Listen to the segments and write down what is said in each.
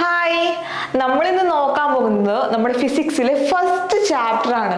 Hi, നമ്മളിന്ന് നോക്കാൻ പോകുന്നത് നമ്മുടെ ഫിസിക്സിലെ ഫസ്റ്റ് ചാപ്റ്റർ ആണ്.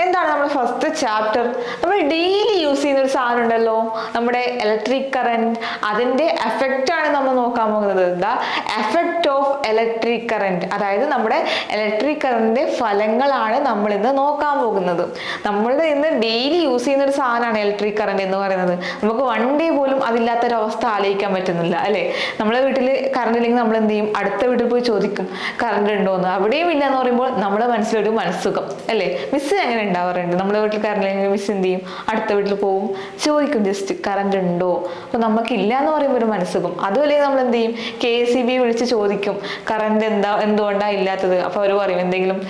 എന്താണ് നമ്മുടെ ഫസ്റ്റ് ചാപ്റ്റർ? നമ്മൾ ഡെയിലി യൂസ് ചെയ്യുന്ന ഒരു സാധനം ഉണ്ടല്ലോ, നമ്മുടെ ഇലക്ട്രിക് കറന്റ്. അതിന്റെ എഫക്റ്റ് ആണ് നമ്മൾ നോക്കാൻ പോകുന്നത്. The effect of electric current, അതായത് നമ്മുടെ ഇലക്ട്രിക് കറന്റിന്റെ ഫലങ്ങളാണ് നമ്മൾ ഇന്ന് നോക്കാൻ പോകുന്നത്. നമ്മൾ ഇന്ന് ഡെയിലി യൂസ് ചെയ്യുന്ന ഒരു സാധനമാണ് ഇലക്ട്രിക് കറന്റ് എന്ന് പറയുന്നത്. നമുക്ക് വൺ ഡേ പോലും അതില്ലാത്തൊരവസ്ഥ ആലോചിക്കാൻ പറ്റുന്നില്ല അല്ലെ? നമ്മളെ വീട്ടിൽ കറണ്ട് ഇല്ലെങ്കിൽ നമ്മൾ എന്ത് ചെയ്യും? അടുത്ത വീട്ടിൽ പോയി ചോദിക്കും കറണ്ട് ഉണ്ടോന്ന്. അവിടെയും ഇല്ല എന്ന് പറയുമ്പോൾ നമ്മുടെ മനസ്സിലൊരു മനസ്സുഖം അല്ലേ? മിസ് അങ്ങനെ ഉണ്ടാവാറുണ്ട്. നമ്മുടെ വീട്ടിൽ കറണ്ട് ഇല്ലെങ്കിൽ മിസ് എന്ത് ചെയ്യും? അടുത്ത വീട്ടിൽ പോവും, ചോദിക്കും ജസ്റ്റ് കറണ്ട് ഉണ്ടോ. അപ്പൊ നമുക്ക് ഇല്ല എന്ന് പറയുമ്പോൾ ഒരു മനസ്സുഖം. അതുപോലെ നമ്മൾ എന്ത് ചെയ്യും? KCB വിളിച്ച് ചോദിക്കും കറണ്ട് എന്തുകൊണ്ടാ ഇല്ലാത്തത്. അപ്പൊ അവർ പറയും എന്തെങ്കിലും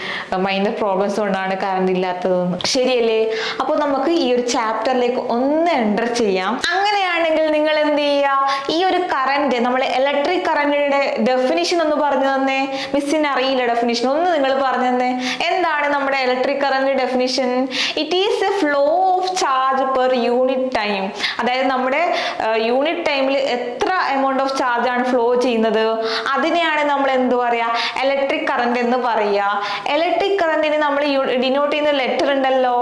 മൈനർ പ്രോബ്ലംസ് കൊണ്ടാണ് കറണ്ട് ഇല്ലാത്തതെന്ന്. ശരിയല്ലേ? അപ്പോൾ നമുക്ക് ഈ ഒരു ചാപ്റ്ററിലേക്ക് ഒന്ന് എൻ്റർ ചെയ്യാം. അങ്ങനെയാണെങ്കിൽ നിങ്ങൾ എന്ത് ചെയ്യുക? ഈ ഒരു കറന്റ്, നമ്മളെ ഇലക്ട്രിക് കറന്റിന്റെ ഡെഫിനിഷൻ ഒന്ന് പറഞ്ഞു തന്നെ. മിസ്സിന് അറിയില്ല ഡെഫിനിഷൻ, ഒന്ന് നിങ്ങൾ പറഞ്ഞു തന്നെ. എന്താണ് നമ്മുടെ electric current definition? It is A flow of charge per unit time. അതായത് നമ്മുടെ യൂണിറ്റ് ടൈമിൽ എത്ര എമൗണ്ട് ഓഫ് ചാർജ് ആണ് ഫ്ലോ ചെയ്യുന്നത്, അതിനെയാണ് നമ്മൾ എന്ത് പറയാ? ഇലക്ട്രിക് കറന്റ് എന്ന് പറയുക. ഇലക്ട്രിക് കറന്റിന് നമ്മൾ ഡിനോട്ട് ചെയ്യുന്ന ലെറ്റർ ഉണ്ടല്ലോ,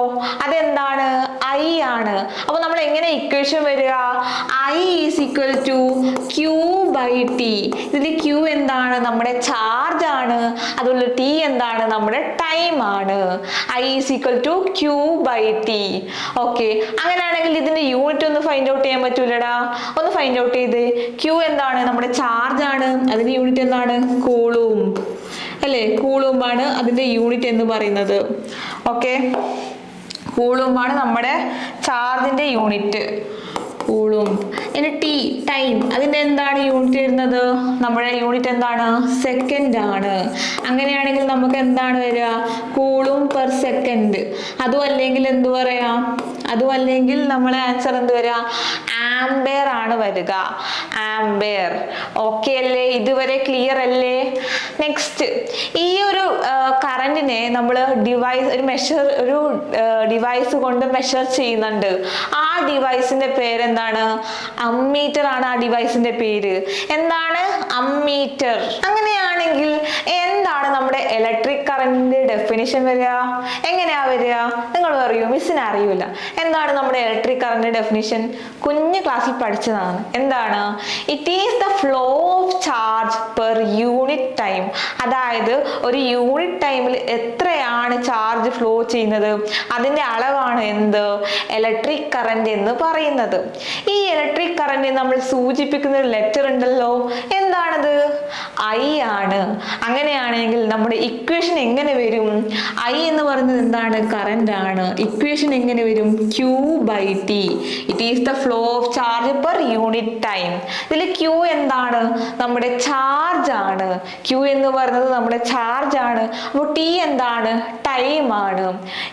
അതെന്താണ്? I ആണ്. അപ്പൊ നമ്മൾ എങ്ങനെ ഇക്വേഷൻ വരിക? I is equal to Q/T. ഇതിൽ Q എന്താണ്? നമ്മുടെ ചാർജ് ആണ്. അതുപോലെ T എന്താണ്? നമ്മുടെ ടൈം ആണ്. I is equal to Q/T. Okay, അങ്ങനെയാണെങ്കിൽ ഇതിന്റെ യൂണിറ്റ് ഒന്ന് ഫൈൻഡ് ഔട്ട് ചെയ്യാൻ പറ്റൂലടാ? ഒന്ന് ഫൈൻഡ് ഔട്ട് ചെയ്ത്. Q എന്താണ്? നമ്മുടെ ചാർജ് ആണ്. അതിന്റെ യൂണിറ്റ് എന്താണ്? കൂളൂംബ് അല്ലേ? കൂളൂംബാണ് അതിന്റെ യൂണിറ്റ് എന്ന് പറയുന്നത്. ഓക്കെ, കൂളൂംബാണ് നമ്മുടെ ചാർജിന്റെ യൂണിറ്റ്, കൂളൂംബ്. ഇനി ടി, ടൈം, അതിന്റെ എന്താണ് യൂണിറ്റ് വരുന്നത്? നമ്മുടെ യൂണിറ്റ് എന്താണ്? സെക്കൻഡ് ആണ്. അങ്ങനെയാണെങ്കിൽ നമുക്ക് എന്താണ് വരിക? കൂളൂംബ് പെർ സെക്കൻഡ്. അതും അല്ലെങ്കിൽ എന്ത് പറയാം? അതും അല്ലെങ്കിൽ നമ്മളെ ആൻസർ എന്ത് വരിക? ആംബിയർ ആണ് വരിക. ആംബിയർ. ഓക്കെ അല്ലേ? ഇതുവരെ ക്ലിയർ അല്ലേ? നെക്സ്റ്റ്, ഈ ഒരു കറന്റിനെ നമ്മൾ ഒരു ഡിവൈസ് കൊണ്ട് മെഷർ ചെയ്യുന്നുണ്ട്. ആ ഡിവൈസിന്റെ പേരെന്താണ്? അമ്മീറ്റർ ആണ് ആ ഡിവൈസിന്റെ പേര്. എന്താണ്? അമ്മീറ്റർ. അങ്ങനെയാണെങ്കിൽ എന്താണ് നമ്മുടെ ഇലക്ട്രിക് കറന്റിന്റെ ഡെഫിനിഷൻ വരിക? എങ്ങനെയാ വരിക? നിങ്ങൾ പറയൂ, മിസ്സിന് അറിയൂല. എന്താണ് നമ്മുടെ ഇലക്ട്രിക് കറന്റ് ഡെഫിനിഷൻ? കുഞ്ഞു ക്ലാസ്സിൽ പഠിച്ചതാണ്. എന്താണ്? It is the flow of charge per unit time. അതായത് ഒരു യൂണിറ്റ് ടൈമിൽ എത്രയാണ് ചാർജ് ഫ്ലോ ചെയ്യുന്നത്, അതിന്റെ അളവാണ് എന്ത്? ഇലക്ട്രിക് കറന്റ് എന്ന് പറയുന്നത്. ഈ ഇലക്ട്രിക് കറന്റ് നമ്മൾ സൂചിപ്പിക്കുന്ന ഒരു ലെറ്റർ ഉണ്ടല്ലോ, എന്താണത്? I ആണ്. അങ്ങനെയാണെങ്കിൽ നമ്മുടെ ഇക്വേഷൻ എങ്ങനെ വരും? I എന്ന് പറയുന്നത് എന്താണ്? കറന്റ് ആണ്. ഇക്വേഷൻ എങ്ങനെ വരും? Q/T. It is the flow of charge per unit time. ഇതിൽ Q എന്താണ്? നമ്മുടെ ചാർജ് ആണ്. Q എന്ന് പറയുന്നത് നമ്മുടെ ചാർജ് ആണ്. അപ്പോൾ T എന്താണ്? ടൈം ആണ്.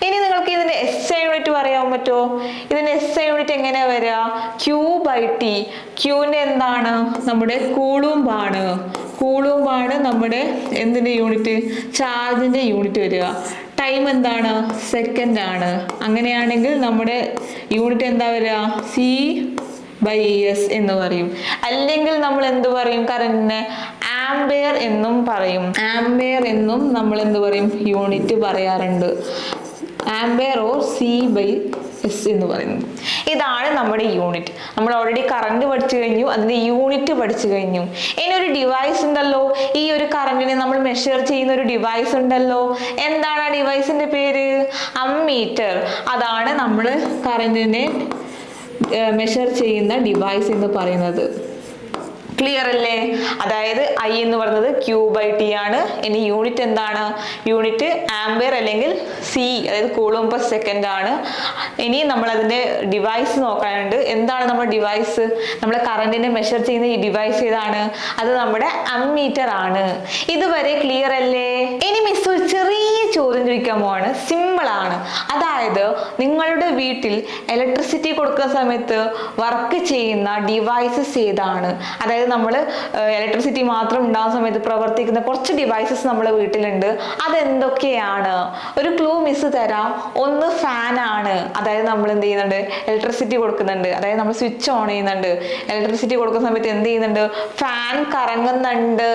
ഇനി നിങ്ങൾക്ക് ഇതിന്റെ SI യൂണിറ്റ് പറയാൻ പറ്റുമോ? ഇതിന്റെ SI യൂണിറ്റ് എങ്ങനെയാ വരിക? Q/T. Qന്റെ എന്താണ്? നമ്മുടെ കൂളൂംബ് ആണ്. കൂളൂംബാണ് നമ്മുടെ എന്തിന്റെ യൂണിറ്റ്? ചാർജിന്റെ യൂണിറ്റ് വരിക. ടൈം എന്താണ്? സെക്കൻഡ് ആണ്. അങ്ങനെയാണെങ്കിൽ നമ്മുടെ യൂണിറ്റ് എന്താ വരിക? C/S എന്ന് പറയും. അല്ലെങ്കിൽ നമ്മൾ എന്ത് പറയും? കറന്റിനെ ആംബിയർ എന്നും പറയും. ആംബിയർ എന്നും നമ്മൾ എന്ത് പറയും? യൂണിറ്റ് പറയാറുണ്ട്. ആംബിയർ ഓർ C/S എന്ന് പറയുന്നത്. ഇതാണ് നമ്മുടെ യൂണിറ്റ്. നമ്മൾ ഓൾറെഡി കറണ്ട് പഠിച്ചു കഴിഞ്ഞു, അതിന്റെ യൂണിറ്റ് പഠിച്ചു കഴിഞ്ഞു. ഇനി ഒരു ഡിവൈസ് ഉണ്ടല്ലോ, ഈ ഒരു കറണ്ടിനെ നമ്മൾ മെഷർ ചെയ്യുന്ന ഒരു ഡിവൈസ് ഉണ്ടല്ലോ. എന്താണ് ആ ഡിവൈസിന്റെ പേര്? അമ്മീറ്റർ. അതാണ് നമ്മൾ കറണ്ടിനെ മെഷർ ചെയ്യുന്ന ഡിവൈസ് എന്ന് പറയുന്നത്. ക്ലിയർ അല്ലേ? അതായത് I എന്ന് പറയുന്നത് Q/T ആണ്. ഇനി യൂണിറ്റ് എന്താണ്? യൂണിറ്റ് ആംബിയർ അല്ലെങ്കിൽ C, അതായത് കൂളൂംബ് പെർ സെക്കൻഡ് ആണ്. ഇനി നമ്മൾ അതിന്റെ ഡിവൈസ് നോക്കാനുണ്ട്. എന്താണ് നമ്മുടെ ഡിവൈസ്? നമ്മളെ കറന്റിനെ മെഷർ ചെയ്യുന്ന ഈ ഡിവൈസ് ഏതാണ്? അത് നമ്മുടെ അമ്മീറ്റർ ആണ്. ഇതുവരെ ക്ലിയർ അല്ലേ? ഇനി മിസ് ഒരു ചെറിയ ചോദ്യം ചോദിക്കാൻ പോവാണ്. സിമ്പിൾ ആണ്. അതായത് നിങ്ങളുടെ വീട്ടിൽ ഇലക്ട്രിസിറ്റി കൊടുക്കുന്ന സമയത്ത് വർക്ക് ചെയ്യുന്ന ഡിവൈസസ് ഏതാണ്? അതായത് അതായത് നമ്മൾ ഇലക്ട്രിസിറ്റി മാത്രം ഉണ്ടാകുന്ന സമയത്ത് പ്രവർത്തിക്കുന്ന കുറച്ച് ഡിവൈസസ് നമ്മുടെ വീട്ടിലുണ്ട്. അതെന്തൊക്കെയാണ്? ഒരു ക്ലൂ മിസ് തരാം. ഒന്ന് ഫാൻ ആണ്, അതായത് നമ്മൾ എന്ത് ചെയ്യുന്നുണ്ട്, ഇലക്ട്രിസിറ്റി കൊടുക്കുന്നുണ്ട്, അതായത് നമ്മൾ സ്വിച്ച് ഓൺ ചെയ്യുന്നുണ്ട്. ഇലക്ട്രിസിറ്റി കൊടുക്കുന്ന സമയത്ത് എന്ത് ചെയ്യുന്നുണ്ട്, ഫാൻ കറങ്ങുന്നുണ്ട്.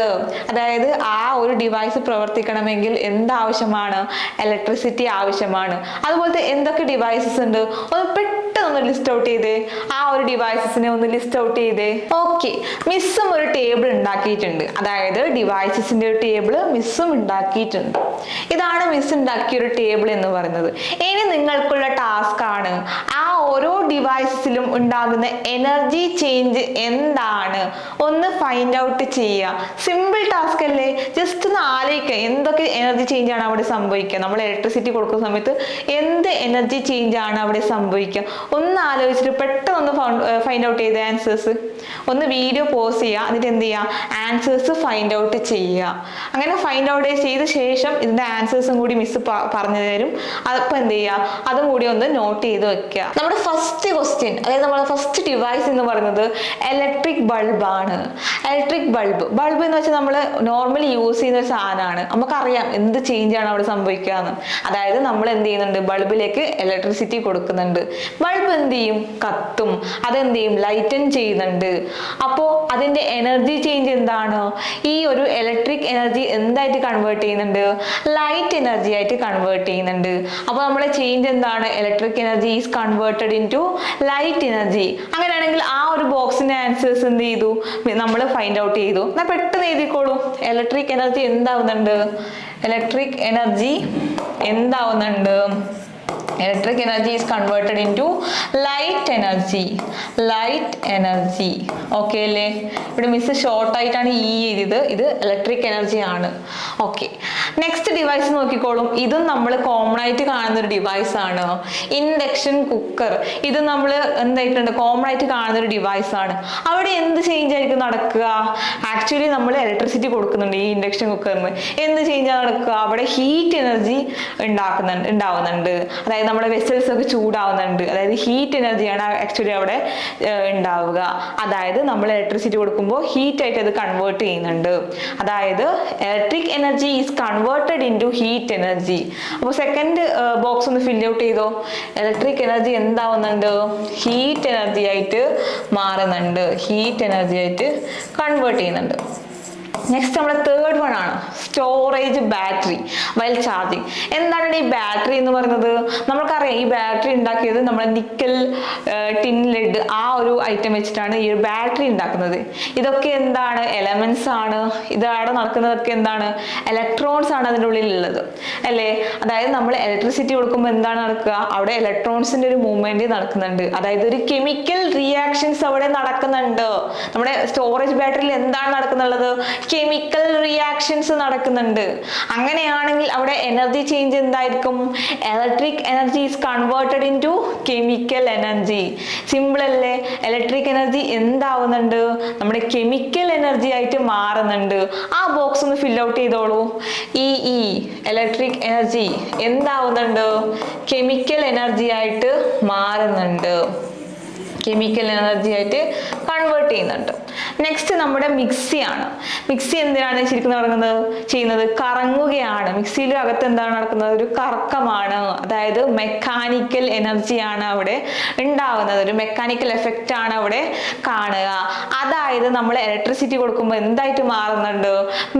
അതായത് ആ ഒരു ഡിവൈസ് പ്രവർത്തിക്കണമെങ്കിൽ എന്താവശ്യമാണ്, ഇലക്ട്രിസിറ്റി ആവശ്യമാണ്. അതുപോലത്തെ എന്തൊക്കെ ഡിവൈസസ് ഉണ്ട്, ഒന്ന് പെട്ടെന്ന് ലിസ്റ്റ് ഔട്ട് ചെയ്തേ. ആ ഒരു ഡിവൈസസിനെ ഒന്ന് ലിസ്റ്റ് ഔട്ട് ചെയ്തേ. ഓക്കെ, മിസ്സും ഒരു ടേബിൾ ഉണ്ടാക്കിയിട്ടുണ്ട്, അതായത് ഡിവൈസസിന്റെ ഒരു ടേബിൾ മിസ്സും ഉണ്ടാക്കിയിട്ടുണ്ട്. ഇതാണ് മിസ് ഉണ്ടാക്കിയ ഒരു ടേബിൾ എന്ന് പറയുന്നത്. ഇനി നിങ്ങൾക്കുള്ള ടാസ്ക് ആണ് ആ ഓരോ ഡിവൈസസിലും ഉണ്ടാകുന്ന എനർജി ചേഞ്ച് എന്താണ് ഒന്ന് ഫൈൻഡ് ഔട്ട് ചെയ്യുക. സിമ്പിൾ ടാസ്ക് അല്ലേ? ജസ്റ്റ് ഒന്ന് ആലോചിക്കുക, എന്തൊക്കെ എനർജി ചേഞ്ച് ആണ് അവിടെ സംഭവിക്കുക. നമ്മൾ ഇലക്ട്രിസിറ്റി കൊടുക്കുന്ന സമയത്ത് എന്ത് എനർജി ചേഞ്ച് ആണ് അവിടെ സംഭവിക്കുക. ഒന്ന് ആലോചിച്ചിട്ട് പെട്ടെന്ന് ഫൈൻഡ് ഔട്ട് ചെയ്ത ആൻസേഴ്സ്. ഒന്ന് വീഡിയോ പോസ് ചെയ്യുക, എന്നിട്ട് എന്ത് ചെയ്യുക, ആൻസേഴ്സ് ഫൈൻഡ് ഔട്ട് ചെയ്യുക. അങ്ങനെ ഫൈൻഡ് ഔട്ട് ചെയ്ത ശേഷം ഇതിന്റെ ആൻസേഴ്സും കൂടി മിസ് പറഞ്ഞു തരും. അപ്പോൾ എന്ത് ചെയ്യുക, അതും കൂടി ഒന്ന് നോട്ട് ചെയ്ത് വെക്കുക. നമ്മുടെ ഫസ്റ്റ് ക്വസ്റ്റ്യൻ, അതായത് നമ്മുടെ ഫസ്റ്റ് ഡിവൈസ് എന്ന് പറയുന്നത് ഇലക്ട്രിക് ബൾബ് ആണ്. ഇലക്ട്രിക് ബൾബ് എന്ന് വെച്ചാൽ നമ്മൾ നോർമലി യൂസ് ചെയ്യുന്ന ഒരു സാധനമാണ്. നമുക്കറിയാം എന്ത് ചേഞ്ച് ആണ് അവിടെ സംഭവിക്കുക എന്ന്. അതായത് നമ്മൾ എന്ത് ചെയ്യുന്നുണ്ട്, ബൾബിലേക്ക് ഇലക്ട്രിസിറ്റി കൊടുക്കുന്നുണ്ട്. ബൾബ് എന്ത് ചെയ്യും, കത്തും. അതെന്ത് ചെയ്യും, ലൈറ്റൻ ചെയ്യുന്നുണ്ട്. അപ്പോൾ അതിന്റെ എനർജി ചേഞ്ച് എന്താണ്, ഈ ഒരു ഇലക്ട്രിക് എനർജി എന്തായിട്ട് കൺവേർട്ട് ചെയ്യുന്നുണ്ട്, ലൈറ്റ് എനർജി ആയിട്ട് കൺവേർട്ട് ചെയ്യുന്നുണ്ട്. അപ്പോൾ നമ്മുടെ ചേഞ്ച് എന്താണ്, electric energy is converted into light energy. അങ്ങനെയാണെങ്കിൽ ആ ഒരു ബോക്സിന്റെ ആൻസേഴ്സ് എന്ത് ചെയ്തു, നമ്മൾ ഫൈൻഡ് ഔട്ട് ചെയ്തു. എന്നാൽ പെട്ടെന്ന് എഴുതിക്കോളൂ. ഇലക്ട്രിക് എനർജി എന്താവുന്നുണ്ട്, ഇലക്ട്രിക് എനർജി എന്താവുന്നുണ്ട്, electric energy is converted into light energy. Okay അല്ലേ? ഇവിടെ മിസ് ഷോർട്ട് ആയിട്ടാണ് ഈ എഴുതിയത്. ഇത് ഇലക്ട്രിക് എനർജി ആണ്. ഓക്കെ, നെക്സ്റ്റ് ഡിവൈസ് നോക്കിക്കോളും. ഇതും നമ്മൾ കോമൺ ആയിട്ട് കാണുന്ന ഒരു ഡിവൈസ് ആണ്, ഇൻഡക്ഷൻ കുക്കർ. ഇത് നമ്മൾ എന്തായിട്ടുണ്ട്, കോമൺ ആയിട്ട് കാണുന്ന ഒരു ഡിവൈസ് ആണ്. അവിടെ എന്ത് ചേഞ്ച് ആയിരിക്കും നടക്കുക? ആക്ച്വലി നമ്മൾ ഇലക്ട്രിസിറ്റി കൊടുക്കുന്നുണ്ട് ഈ ഇൻഡക്ഷൻ കുക്കറിന്. എന്ത് ചേഞ്ചാണ് നടക്കുക? അവിടെ ഹീറ്റ് എനർജി ഉണ്ടാവുന്നുണ്ട്. അതായത് നമ്മുടെ വെസൽസ് ഒക്കെ ചൂടാവുന്നുണ്ട്. അതായത് ഹീറ്റ് എനർജിയാണ് ആക്ച്വലി അവിടെ ഉണ്ടാവുക. അതായത് നമ്മൾ ഇലക്ട്രിസിറ്റി കൊടുക്കുമ്പോൾ ഹീറ്റ് ആയിട്ട് അത് കൺവേർട്ട് ചെയ്യുന്നുണ്ട്. അതായത് electric energy is converted into heat energy. അപ്പോൾ സെക്കൻഡ് ബോക്സ് ഒന്ന് ഫിൽ ഔട്ട് ചെയ്തോ. ഇലക്ട്രിക് എനർജി എന്താവുന്നുണ്ട്, ഹീറ്റ് എനർജി ആയിട്ട് മാറുന്നുണ്ട്, ഹീറ്റ് എനർജി ആയിട്ട് കൺവേർട്ട് ചെയ്യുന്നുണ്ട്. നെക്സ്റ്റ് നമ്മുടെ തേർഡ് വൺ ആണ് സ്റ്റോറേജ് ബാറ്ററി വൈൽ ചാർജിങ്. എന്താണ് ഈ ബാറ്ററി എന്ന് പറയുന്നത്? നമ്മൾക്കറിയാം ഈ ബാറ്ററി ഉണ്ടാക്കിയത് നമ്മുടെ നിക്കൽ, ടിൻ, ലെഡ് ആ ഒരു ഐറ്റം വെച്ചിട്ടാണ് ഈ ഒരു ബാറ്ററി ഉണ്ടാക്കുന്നത്. ഇതൊക്കെ എന്താണ്, എലമെന്റ്സ് ആണ്. ഇതവിടെ നടക്കുന്നതൊക്കെ എന്താണ്, ഇലക്ട്രോൺസ് ആണ് അതിൻ്റെ ഉള്ളിലുള്ളത് അല്ലേ? അതായത് നമ്മൾ ഇലക്ട്രിസിറ്റി കൊടുക്കുമ്പോൾ എന്താണ് നടക്കുക, അവിടെ ഇലക്ട്രോൺസിന്റെ ഒരു മൂവ്മെന്റ് നടക്കുന്നുണ്ട്. അതായത് ഒരു കെമിക്കൽ റിയാക്ഷൻസ് അവിടെ നടക്കുന്നുണ്ട്. നമ്മുടെ സ്റ്റോറേജ് ബാറ്ററിയിൽ എന്താണ് നടക്കുന്നുള്ളത്, കെമിക്കൽ റിയാക്ഷൻസ് നടക്കുന്നുണ്ട്. അങ്ങനെയാണെങ്കിൽ അവിടെ എനർജി ചേഞ്ച് എന്തായിരിക്കും, electric energy is converted into chemical energy. Simple അല്ലേ? ഇലക്ട്രിക് എനർജി എന്താവുന്നുണ്ട്, നമ്മുടെ കെമിക്കൽ എനർജി ആയിട്ട് മാറുന്നുണ്ട്. ആ ബോക്സ് ഒന്ന് ഫിൽ ഔട്ട് ചെയ്തോളൂ. ഈ ഇലക്ട്രിക് എനർജി എന്താവുന്നുണ്ട്, കെമിക്കൽ എനർജി ആയിട്ട് മാറുന്നുണ്ട്, കെമിക്കൽ എനർജി ആയിട്ട് കൺവേർട്ട് ചെയ്യുന്നുണ്ട്. നെക്സ്റ്റ് നമ്മുടെ മിക്സിയാണ്. മിക്സി എന്തിനാണ് ശരിക്കും ചെയ്യുന്നത്, കറങ്ങുകയാണ്. മിക്സിയുടെ അകത്ത് എന്താണ് നടക്കുന്നത്, ഒരു കറക്കമാണ്. അതായത് മെക്കാനിക്കൽ എനർജിയാണ് അവിടെ ഉണ്ടാവുന്നത്, ഒരു മെക്കാനിക്കൽ എഫക്റ്റ് ആണ് അവിടെ കാണുക. അതായത് നമ്മൾ ഇലക്ട്രിസിറ്റി കൊടുക്കുമ്പോൾ എന്തായിട്ട് മാറുന്നുണ്ട്,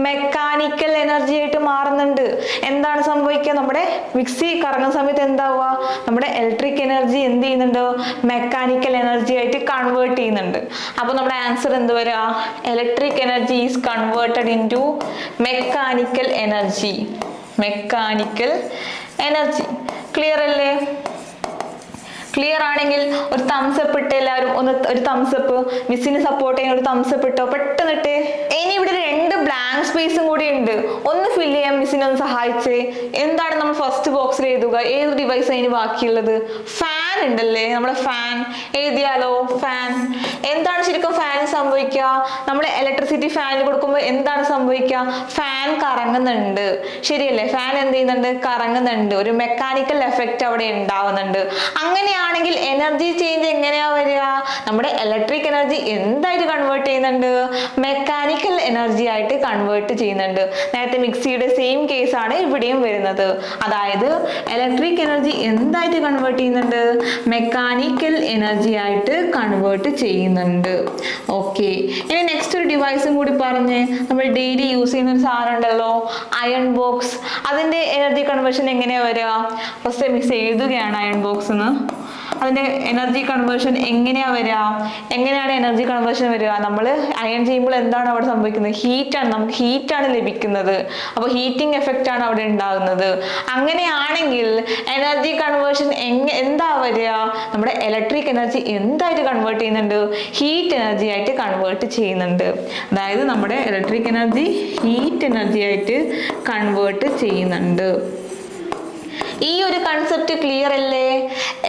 മെക്കാനിക്കൽ എനർജി ആയിട്ട് മാറുന്നുണ്ട്. എന്താണ് സംഭവിക്കുക, നമ്മുടെ മിക്സി കറങ്ങുന്ന സമയത്ത് എന്താവുക, നമ്മുടെ ഇലക്ട്രിക് എനർജി എന്ത് ചെയ്യുന്നുണ്ട്, മെക്കാനിക്കൽ എനർജി ആയിട്ട് കൺവേർട്ട് ചെയ്യുന്നുണ്ട്. അപ്പൊ നമ്മുടെ ആൻസർ എന്ത് വരിക, electric energy is converted into mechanical energy. Clear അല്ലേ? ക്ലിയർ ആണെങ്കിൽ ഒരു തംസ് അപ്പ് ഇട്ട് എല്ലാവരും ഒന്ന്, ഒരു തംസ് അപ്പ്. മിസ്സിന് സപ്പോർട്ട് ചെയ്യാൻ ഒരു തംസ് അപ്പ് ഇട്ടോ, പെട്ടെന്ന് ഇട്ടേ. ഇനി ഇവിടെ 2 ബ്ലാങ്ക് സ്പേസും കൂടി ഉണ്ട്, ഒന്ന് ഫില്ല് ചെയ്യാൻ മിസ്സിനെ ഒന്ന് സഹായിച്ചേ. എന്താണ് നമ്മൾ ഫസ്റ്റ് ബോക്സിൽ എഴുതുക, ഏത് ഡിവൈസ് അതിന് ബാക്കിയുള്ളത്? ഫാൻ ഉണ്ടല്ലേ, നമ്മുടെ ഫാൻ എഴുതിയാലോ. ഫാൻ എന്താണ് ശരിക്കും ഫാനിൽ സംഭവിക്കുക? നമ്മൾ ഇലക്ട്രിസിറ്റി ഫാനിൽ കൊടുക്കുമ്പോൾ എന്താണ് സംഭവിക്കുക? ഫാൻ കറങ്ങുന്നുണ്ട്, ശരിയല്ലേ? ഫാൻ എന്ത് ചെയ്യുന്നുണ്ട്? കറങ്ങുന്നുണ്ട്. ഒരു മെക്കാനിക്കൽ എഫക്റ്റ് അവിടെ ഉണ്ടാവുന്നുണ്ട്. അങ്ങനെയാണെങ്കിൽ എനർജി ചേഞ്ച് എങ്ങനെയാ വരിക? നമ്മുടെ ഇലക്ട്രിക് എനർജി എന്തായിട്ട് കൺവേർട്ട് ചെയ്യുന്നുണ്ട്? മെക്കാനിക്കൽ എനർജി ആയിട്ട് കൺവേർട്ട് ചെയ്യുന്നുണ്ട്. നേരത്തെ മിക്സിയുടെ സെയിം കേസ് ആണ് ഇവിടെയും വരുന്നത്. അതായത് ഇലക്ട്രിക് എനർജി എന്തായിട്ട് കൺവേർട്ട് ചെയ്യുന്നുണ്ട്? മെക്കാനിക്കൽ എനർജി ആയിട്ട് കൺവേർട്ട് ചെയ്യുന്നുണ്ട്. ഓക്കെ, ഇനി നെക്സ്റ്റ് ഒരു ഡിവൈസും കൂടി പറഞ്ഞ്. നമ്മൾ ഡെയിലി യൂസ് ചെയ്യുന്ന ഒരു സാധനം ഉണ്ടല്ലോ, അയൺ ബോക്സ്. അതിന്റെ എനർജി കൺവേർഷൻ എങ്ങനെയാ വരിക? ഫസ്റ്റ് മിക്സ് എഴുതുകയാണ് അയൺ ബോക്സ് എന്ന്. അതിന്റെ എനർജി കൺവേർഷൻ എങ്ങനെയാ വരിക? എങ്ങനെയാണ് എനർജി കൺവേർഷൻ വരിക? നമ്മൾ അയൺ ചെയ്യുമ്പോൾ എന്താണ് അവിടെ സംഭവിക്കുന്നത്? ഹീറ്റാണ്, നമുക്ക് ഹീറ്റാണ് ലഭിക്കുന്നത്. അപ്പോൾ ഹീറ്റിംഗ് എഫക്റ്റ് ആണ് അവിടെ ഉണ്ടാകുന്നത്. അങ്ങനെയാണെങ്കിൽ എനർജി കൺവേർഷൻ എന്താ വരിക? നമ്മുടെ ഇലക്ട്രിക് എനർജി എന്തായിട്ട് കൺവേർട്ട് ചെയ്യുന്നുണ്ട്? ഹീറ്റ് എനർജി ആയിട്ട് കൺവേർട്ട് ചെയ്യുന്നുണ്ട്. അതായത് നമ്മുടെ ഇലക്ട്രിക് എനർജി ഹീറ്റ് എനർജി ആയിട്ട് കൺവേർട്ട് ചെയ്യുന്നുണ്ട്. ഈ ഒരു കൺസെപ്റ്റ് ക്ലിയർ അല്ലേ?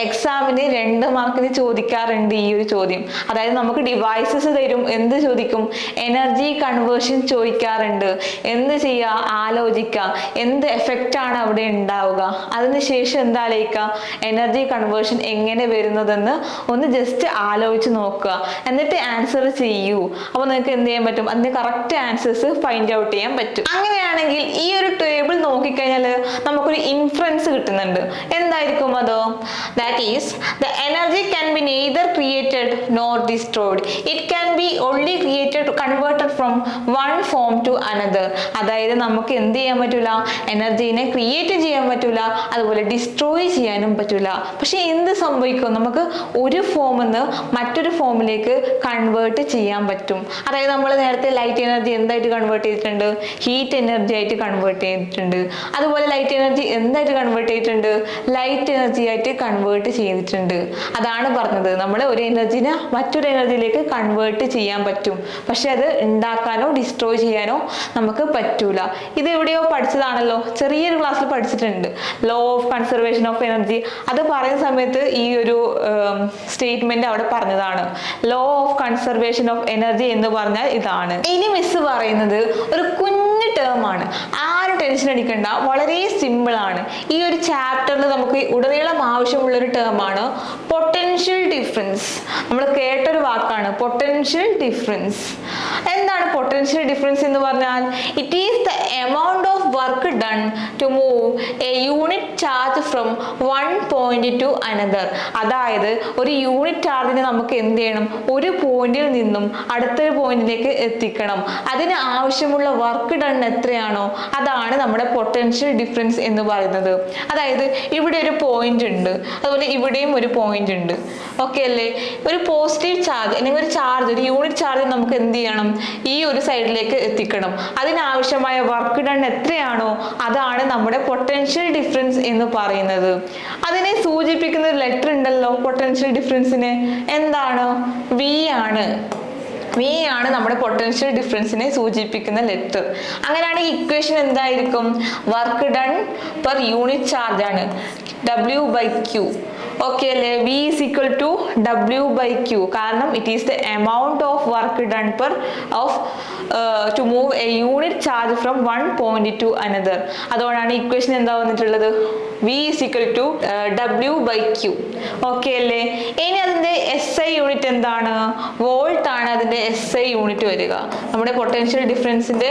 എക്സാമിന് 2 മാർക്കിന് ചോദിക്കാറുണ്ട് ഈ ഒരു ചോദ്യം. അതായത് നമുക്ക് ഡിവൈസസ് തരും, എന്ത് ചോദിക്കും? എനർജി കൺവേർഷൻ ചോദിക്കാറുണ്ട്. എന്ത് ചെയ്യുക? ആലോചിക്കുക, എന്ത് എഫക്റ്റ് ആണ് അവിടെ ഉണ്ടാവുക. അതിനുശേഷം എന്താ ആലോചിക്കുക? എനർജി കൺവേർഷൻ എങ്ങനെ വരുന്നതെന്ന് ഒന്ന് ജസ്റ്റ് ആലോചിച്ച് നോക്കുക. എന്നിട്ട് ആൻസർ ചെയ്യൂ. അപ്പോൾ നിങ്ങൾക്ക് എന്ത് ചെയ്യാൻ പറ്റും? അതിന് കറക്റ്റ് ആൻസേഴ്സ് ഫൈൻഡ് ഔട്ട് ചെയ്യാൻ പറ്റും. അങ്ങനെയാണെങ്കിൽ ഈ ഒരു ടേബിൾ നോക്കിക്കഴിഞ്ഞാൽ നമുക്കൊരു ഇൻഫറൻസ് കിട്ടുന്നുണ്ട്. എന്തായിരിക്കും അത്? That is, the energy can be neither created nor destroyed. It can be only created, converted from one form to another. അതായത് നമുക്ക് എന്ത് ചെയ്യാൻ പറ്റൂല? എനർജീനെ ക്രിയേറ്റ് ചെയ്യാൻ പറ്റൂല, അതുപോലെ ഡിസ്ട്രോയ് ചെയ്യാനും പറ്റൂല. പക്ഷെ എന്ത് സംഭവിക്കും? നമുക്ക് ഒരു ഫോമിൽ നിന്ന് മറ്റൊരു ഫോമിലേക്ക് കൺവേർട്ട് ചെയ്യാൻ പറ്റും. അതായത് നമ്മൾ നേരത്തെ ലൈറ്റ് എനർജി എന്തായിട്ട് കൺവേർട്ട് ചെയ്തിട്ടുണ്ട്? ഹീറ്റ് എനർജി ആയിട്ട് കൺവേർട്ട് ചെയ്തിട്ടുണ്ട്. അതുപോലെ ലൈറ്റ് എനർജി എന്തായിട്ട് കൺവേർട്ട് ചെയ്തിട്ടുണ്ട്? ലൈറ്റ് എനർജി ആയിട്ട് കൺവേർട്ട് ചെയ്തിട്ടുണ്ട്. അതാണ് പറഞ്ഞത്, നമ്മൾ ഒരു എനർജിനെ മറ്റൊരു എനർജിയിലേക്ക് കൺവേർട്ട് ചെയ്യാൻ പറ്റും. പക്ഷെ അത് ഉണ്ടാക്കാനോ ഡിസ്ട്രോയ് ചെയ്യാനോ നമുക്ക് പറ്റൂല. ഇത് എവിടെയോ പഠിച്ചതാണല്ലോ, ചെറിയൊരു ക്ലാസ്സിൽ പഠിച്ചിട്ടുണ്ട്. Law of conservation of energy. അത് പറയുന്ന സമയത്ത് ഈ ഒരു സ്റ്റേറ്റ്മെന്റ് അവിടെ പറഞ്ഞതാണ്. Law of conservation of energy എന്ന് പറഞ്ഞാൽ ഇതാണ്. ഇനി മിസ് പറയുന്നത് ഒരു കുഞ്ഞു ടേം ആണ്. ആരും ടെൻഷൻ അടിക്കണ്ട, വളരെ സിമ്പിൾ ആണ്. ഈ ഒരു ചാപ്റ്ററിൽ നമുക്ക് ഉടനീളം ആവശ്യമുള്ള ഒരു ടേം ആണ് പൊട്ടൻഷ്യൽ ഡിഫറൻസ്. നമ്മൾ കേട്ടൊരു വാക്കാണ് പൊട്ടൻഷ്യൽ ഡിഫറൻസ്. എന്താണ് പൊട്ടൻഷ്യൽ ഡിഫറൻസ് എന്ന് പറഞ്ഞാൽ? It is the amount of work done to move a unit charge from one point to another. അതായത് ഒരു യൂണിറ്റ് ചാർജിനെ നമുക്ക് എന്ത് ചെയ്യണം? ഒരു പോയിന്റിൽ നിന്നും അടുത്തൊരു പോയിന്റിലേക്ക് എത്തിക്കണം. അതിന് ആവശ്യമുള്ള വർക്ക് ഡൺ എത്രയാണോ അതാണ് നമ്മുടെ പൊട്ടൻഷ്യൽ ഡിഫറൻസ് എന്ന് പറയുന്നത്. അതായത് ഇവിടെ ഒരു പോയിന്റ് ഉണ്ട്, അതുപോലെ ഇവിടെയും ഒരു പോയിന്റ് ഉണ്ട്. ഓക്കെ അല്ലേ? ഒരു പോസിറ്റീവ് ചാർജ് അല്ലെങ്കിൽ ഒരു ചാർജ്, ഒരു യൂണിറ്റ് ചാർജ് നമുക്ക് എന്ത് ചെയ്യണം? ഈ ഒരു സൈഡിലേക്ക് എത്തിക്കണം. അതിനാവശ്യമായ വർക്ക് ഡൺ എത്രയാണോ അതാണ് നമ്മുടെ പൊട്ടൻഷ്യൽ ഡിഫറൻസ് എന്ന് പറയുന്നത്. അതിനെ സൂചിപ്പിക്കുന്ന ഒരു ലെറ്റർ ഉണ്ടല്ലോ പൊട്ടൻഷ്യൽ ഡിഫറൻസിന്. എന്താണ്? വി ആണ്. വി ആണ് നമ്മുടെ പൊട്ടൻഷ്യൽ ഡിഫറൻസിനെ സൂചിപ്പിക്കുന്ന ലെറ്റർ. അങ്ങനെയാണെങ്കിൽ ഇക്വേഷൻ എന്തായിരിക്കും? Work done per unit charge ആണ്, W/Q. ഓക്കെ അല്ലേ? V is equal to W/Q. കാരണം it is the amount of work done per to move a unit charge from one point to another. അതുകൊണ്ടാണ് equation എന്താ വന്നിട്ടുള്ളത്? V is equal to W/Q. Okay അല്ലേ? ഇനി അതിന്റെ SI unit എന്താണ്? Volt ആണ് അതിന്റെ SI യൂണിറ്റ് വരിക. നമ്മുടെ പൊട്ടൻഷ്യൽ ഡിഫറൻസിന്റെ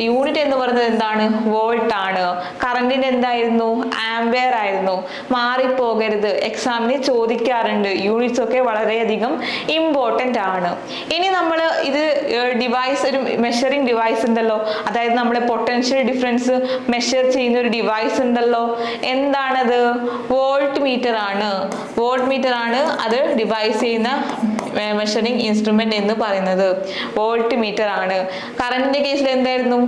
യൂണിറ്റ് എന്ന് പറയുന്നത് എന്താണ്? വോൾട്ട് ആണ്. കറണ്ടിന്റെ എന്തായിരുന്നു? ആംപിയർ ആയിരുന്നു. മാറിപ്പോകരുത്, എക്സാമിന് ചോദിക്കാറുണ്ട്. യൂണിറ്റ്സ് ഒക്കെ വളരെയധികം ഇമ്പോർട്ടൻ്റ് ആണ്. ഇനി നമ്മൾ ഇത് ഡിവൈസ്, ഒരു മെഷറിംഗ് ഡിവൈസ് ഉണ്ടല്ലോ, അതായത് നമ്മുടെ പൊട്ടൻഷ്യൽ ഡിഫറൻസ് മെഷർ ചെയ്യുന്ന ഒരു ഡിവൈസ് ഉണ്ടല്ലോ. എന്താണത്? വോൾട്ട് മീറ്റർ ആണ്. വോൾട്ട് മീറ്റർ ആണ് അത് ഡിവൈസ് ചെയ്യുന്ന മെഷറിംഗ് ഇൻസ്ട്രുമെന്റ് എന്ന് പറയുന്നത്. വോൾട്ട് മീറ്റർ ആണ്. കറന്റിന്റെ കേസിൽ എന്തായിരുന്നു?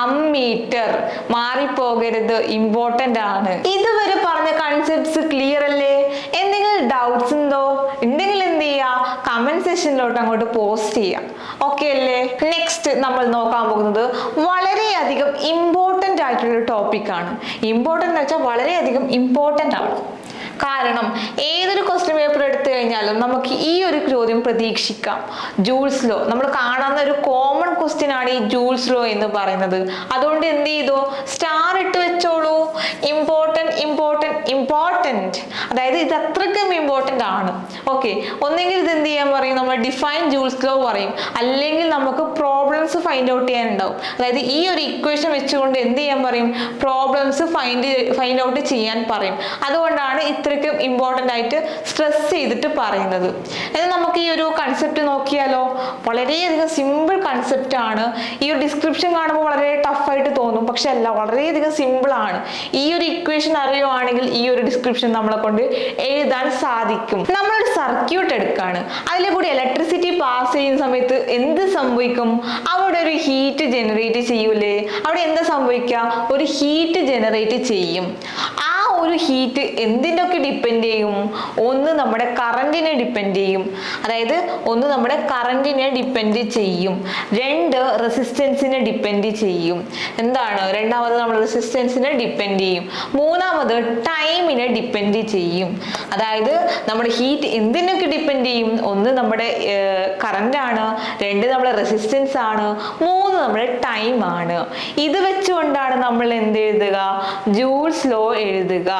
അമ്മീറ്റർ. മാറിപ്പോകരുത്, ഇമ്പോർട്ടൻ്റ് ആണ്. ഇതുവരെ പറഞ്ഞ കൺസെപ്റ്റ്സ് ക്ലിയർ അല്ലേ? എന്തെങ്കിലും ഡൗട്ട്സ് ഉണ്ടോ? ഉണ്ടെങ്കിൽ എന്ത് ചെയ്യാം? കമന്റ് സെക്ഷനിലോട്ട് അങ്ങോട്ട് പോസ്റ്റ് ചെയ്യാം. ഓക്കെ അല്ലേ? നെക്സ്റ്റ് നമ്മൾ നോക്കാൻ പോകുന്നത് വളരെയധികം ഇമ്പോർട്ടൻ്റ് ആയിട്ടുള്ള ടോപ്പിക് ആണ്. ഇമ്പോർട്ടൻ്റ് എന്ന് വെച്ചാൽ വളരെയധികം ഇമ്പോർട്ടൻ്റ് ആണ്. കാരണം ഏതൊരു ക്വസ്റ്റ്യൻ പേപ്പർ എടുത്തു കഴിഞ്ഞാലും നമുക്ക് ഈ ഒരു ചോദ്യം പ്രതീക്ഷിക്കാം. ജൂൾസ് ലോ നമ്മൾ കാണുന്ന ഒരു കോമൺ ക്വസ്റ്റ്യൻ ആണ് ഈ ജൂൾസ് ലോ എന്ന് പറയുന്നത്. അതുകൊണ്ട് എന്ത് ചെയ്തു, സ്റ്റാർ ഇട്ട് വെച്ചോളൂ. ഇമ്പോർട്ടന്റ് ഇമ്പോർട്ടന്റ് ഇമ്പോർട്ടന്റ്, അതായത് ഇത് അത്രയ്ക്കും ഇമ്പോർട്ടന്റ് ആണ്. ഓക്കെ, ഒന്നെങ്കിൽ ഇത് എന്ത് ചെയ്യാൻ പറയും, നമ്മൾ ഡിഫൈൻ ജൂൾസ് ലോ പറയും, അല്ലെങ്കിൽ നമുക്ക് പ്രോബ്ലംസ് ഫൈൻഡ് ഔട്ട് ചെയ്യാനുണ്ടാവും. അതായത് ഈ ഒരു ഇക്വേഷൻ വെച്ചുകൊണ്ട് എന്ത് ചെയ്യാൻ പറയും, പ്രോബ്ലംസ് ഫൈൻഡ് ഔട്ട് ചെയ്യാൻ പറയും. അതുകൊണ്ടാണ് ഇത്രയ്ക്കും ഇമ്പോർട്ടൻ്റ് ആയിട്ട് സ്ട്രെസ് ചെയ്തിട്ട് പറയുന്നത്. എന്നാൽ നമുക്ക് ഈ ഒരു കൺസെപ്റ്റ് നോക്കിയാലോ, വളരെയധികം സിമ്പിൾ കൺസെപ്റ്റ് ആണ്. ഈ ഒരു ഡിസ്ക്രിപ്ഷൻ കാണുമ്പോൾ വളരെ ടഫായിട്ട് തോന്നും, പക്ഷെ അല്ല, വളരെയധികം സിമ്പിൾ ആണ്. ഈ ഒരു ഇക്വേഷൻ അറിയുവാണെങ്കിൽ ഈ ഒരു ഡിസ്ക്രിപ്ഷൻ നമ്മളെ കൊണ്ട് എഴുതാൻ സാധിക്കും. നമ്മളൊരു സർക്യൂട്ട് എടുക്കുകയാണ്, അതിലെ കൂടി ഇലക്ട്രിസിറ്റി പാസ് ചെയ്യുന്ന സമയത്ത് എന്ത് സംഭവിക്കും, അവിടെ ഒരു ഹീറ്റ് ജനറേറ്റ് ചെയ്യൂലേ. അവിടെ എന്താ സംഭവിക്കുക, ഒരു ഹീറ്റ് ജനറേറ്റ് ചെയ്യും. ആ ഒരു ഹീറ്റ് എന്തിനൊക്കെ ഡിപ്പെൻഡ് ചെയ്യും, ഒന്ന് നമ്മുടെ കറണ്ടിനെ ഡിപ്പെൻഡ് ചെയ്യും, അതായത് ഒന്ന് നമ്മുടെ കറണ്ടിനെ ഡിപ്പെൻഡ് ചെയ്യും, രണ്ട് റെസിസ്റ്റൻസിനെ ഡിപ്പെൻഡ് ചെയ്യും. എന്താണ് രണ്ടാമത്, നമ്മൾ റെസിസ്റ്റൻസിനെ ഡിപ്പെൻഡ് ചെയ്യും. മൂന്നാമത് ടൈമിനെ ഡിപ്പെൻഡ് ചെയ്യും. അതായത് നമ്മുടെ ഹീറ്റ് എന്തിനൊക്കെ ഡിപ്പെൻഡ് ചെയ്യും, ഒന്ന് നമ്മുടെ കറണ്ട് ആണ്, രണ്ട് നമ്മുടെ റെസിസ്റ്റൻസ് ആണ്, മൂന്ന് നമ്മുടെ ടൈം ആണ്. ഇത് വെച്ചുകൊണ്ടാണ് നമ്മൾ എന്ത് എഴുതുക, ജൂൾസ് ലോ എഴുതുക.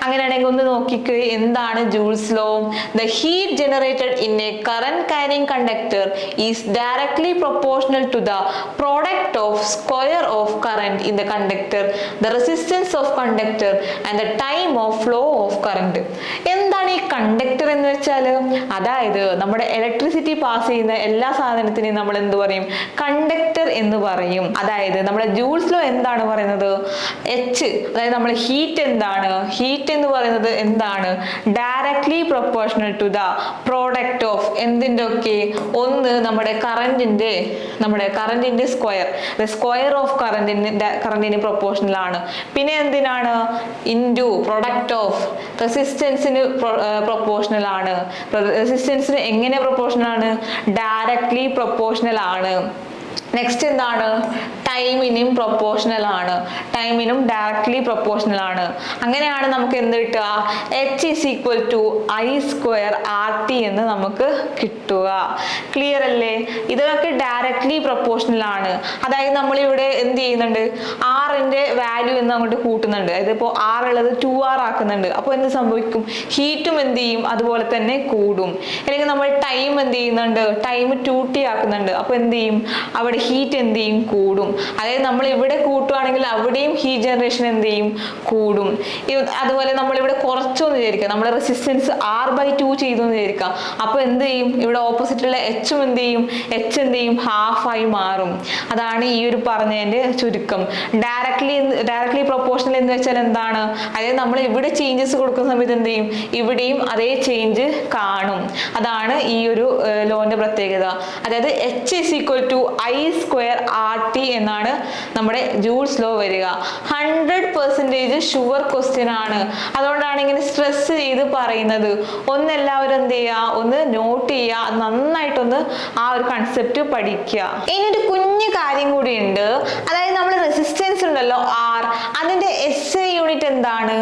അങ്ങനെയാണെങ്കിൽ ഒന്ന് നോക്കിക്കേ, എന്താണ് Joule's law? The heat generated in A current carrying conductor is directly proportional to the product of square of current in the conductor, the resistance of conductor and the time of flow of current. എന്താണ് ഈ conductor എന്ന് വെച്ചാൽ, അതായത് നമ്മുടെ electricity pass ചെയ്യുന്ന എല്ലാ സാധനത്തിനെയും നമ്മൾ എന്ത് പറയും, കണ്ടക്ടർ എന്ന് പറയും. അതായത് നമ്മുടെ ജൂൾസ് ലോ എന്താണ് പറയുന്നത്, എച്ച്, അതായത് നമ്മുടെ ഹീറ്റ് എന്താണ്, ഹീറ്റ് എന്ന് പറയുന്നത് എന്താണ്, directly proportional to the product of എന്തിൻ്റെ ഒക്കെ, ഒന്ന് നമ്മുടെ കറണ്ടിന്റെ സ്ക്വയർ, സ്ക്വയർ ഓഫ് കറണ്ടിന് പ്രൊപ്പോർഷണൽ ആണ്. പിന്നെ എന്തിനാണ്, ഇൻറ്റു പ്രൊഡക്റ്റ് ഓഫ് റെസിസ്റ്റൻസിന് പ്രൊപ്പോർഷണൽ ആണ്. റെസിസ്റ്റൻസിന് എങ്ങനെ പ്രൊപ്പോർഷണൽ ആണ്, ഡയറക്ട്ലി പ്രൊപ്പോർഷണൽ ആണ്. നെക്സ്റ്റ് എന്താണ്, ടൈമിനും പ്രൊപ്പോർഷണൽ ആണ്, ടൈമിനും ഡയറക്ട്ലി പ്രൊപ്പോർഷണൽ ആണ്. അങ്ങനെയാണ് നമുക്ക് എന്ത് കിട്ടുക, H is equal to I square RT എന്ന് നമുക്ക് കിട്ടുക. ക്ലിയർ അല്ലേ? ഇതൊക്കെ ഡയറക്ട്ലി പ്രൊപ്പോർഷണൽ ആണ്. അതായത് നമ്മളിവിടെ എന്ത് ചെയ്യുന്നുണ്ട്, ആറിന്റെ വാല്യൂ എന്ന് അങ്ങോട്ട് കൂട്ടുന്നുണ്ട്. അതായത് ഇപ്പോൾ R ഉള്ളത് 2R ആക്കുന്നുണ്ട്. അപ്പോൾ എന്ത് സംഭവിക്കും, ഹീറ്റും എന്ത് ചെയ്യും, അതുപോലെ തന്നെ കൂടും. അല്ലെങ്കിൽ നമ്മൾ ടൈം എന്ത് ചെയ്യുന്നുണ്ട്, ടൈം 2T ആക്കുന്നുണ്ട്. അപ്പോൾ എന്ത് ചെയ്യും, അവിടെ ഹീറ്റ് എന്ത് ചെയ്യും, കൂടും. അതായത് നമ്മൾ ഇവിടെ കൂട്ടുവാണെങ്കിൽ അവിടെയും ഹീറ്റ് ജനറേഷൻ എന്ത് ചെയ്യും, കൂടും. അതുപോലെ നമ്മളിവിടെ കുറച്ചൊന്ന് വിചാരിക്കുക, നമ്മൾ റെസിസ്റ്റൻസ് R/2 ചെയ്തു എന്ന് വിചാരിക്കുക. അപ്പോൾ എന്ത് ചെയ്യും, ഇവിടെ ഓപ്പോസിറ്റുള്ള എച്ചും എന്ത് ചെയ്യും, എച്ച് എന്ത് ചെയ്യും, ഹാഫായി മാറും. അതാണ് ഈ ഒരു പറഞ്ഞതിന്റെ ചുരുക്കം. ഡയറക്ട്ലി പ്രൊപ്പോർഷണൽ എന്ന് വെച്ചാൽ എന്താണ്, അതായത് നമ്മൾ ഇവിടെ ചേഞ്ചസ് കൊടുക്കുന്ന സമയത്ത് എന്ത് ചെയ്യും, ഇവിടെയും അതേ ചേഞ്ച് കാണും. അതാണ് ഈ ഒരു ലോന്റെ പ്രത്യേകത. അതായത് H is equal to I square RT എന്നാണ് നമ്മുടെ ജൂൾസ് ലോ വരിക. 100% ഷുവർ ക്വസ്റ്റ്യൻ ആണ്. അതുകൊണ്ടാണ് ഇങ്ങനെ സ്ട്രെസ് ചെയ്ത് പറയുന്നത്. ഒന്ന് എല്ലാവരും എന്ത് ചെയ്യുക, ഒന്ന് നോട്ട് ചെയ്യുക, നന്നായിട്ടൊന്ന് ആ ഒരു കൺസെപ്റ്റ് പഠിക്കുക. ഇനി ഒരു കുഞ്ഞു കാര്യം കൂടി ഉണ്ട്. അതായത് നമ്മൾ റെസിസ്റ്റൻസ് ഉണ്ടല്ലോ R, അതിന്റെ SI യൂണിറ്റ് എന്താണ്,